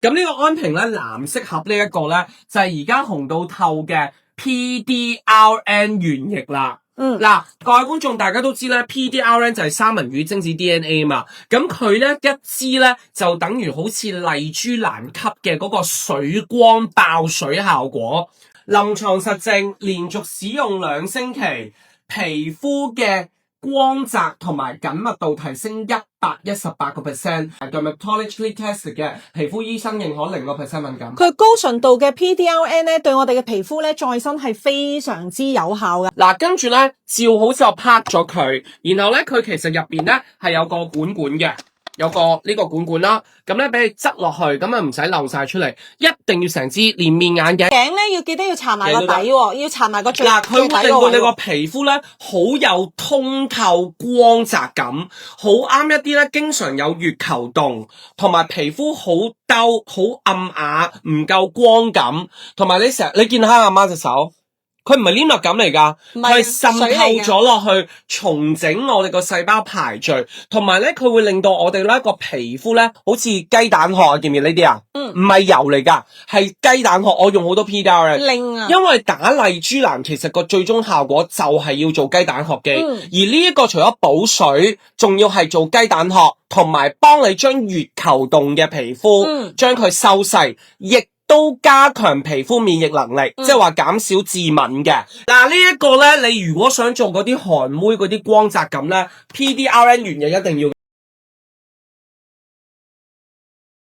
咁呢個安瓶咧藍色盒呢一個咧就係而家紅到透嘅 PDRN 原液啦。嗱，各位觀眾大家都知咧 ，PDRN 就係三文魚精子 DNA 嘛，咁佢咧一支咧就等於好似麗珠蘭級嘅嗰個水光爆水效果。臨床實證，連續使用2星期，皮膚嘅光澤同埋緊密度提升118%，dermatologically tested 嘅皮膚醫生認可0% 敏感。佢高純度嘅 PDRN 咧，對我哋嘅皮膚咧再生係非常之有效嘅。嗱，跟住咧照好之後拍咗佢，然後咧佢其實入邊咧係有個管管嘅。有個呢個管管啦，咁咧俾你側落去，咁啊唔使漏晒出嚟，一定要成支連面眼鏡。頸咧要記得要搽埋個底喎，要搽埋個最嗱，佢會令到你個皮膚咧好有通透光澤感，好啱一啲咧經常有月球洞，同埋皮膚好兜好暗啞，唔夠光感，同埋你見下阿媽隻手。佢唔係黏落感嚟㗎，佢係滲透咗落去，重整我哋個細胞排序，同埋咧佢會令到我哋咧個皮膚咧好似雞蛋殼，見唔見呢啲啊？唔係油嚟㗎，係雞蛋殼。我用好多 PDRN，因為打麗珠蘭其實個最終效果就係要做雞蛋殼肌，而呢一個除咗補水，仲要係做雞蛋殼，同埋幫你將月球洞嘅皮膚將佢收細，亦都加強皮膚免疫能力，即係話減少致敏嘅。嗱，呢一個咧，你如果想做嗰啲韓妹嗰啲光澤感咧，PDRN 原液一定要。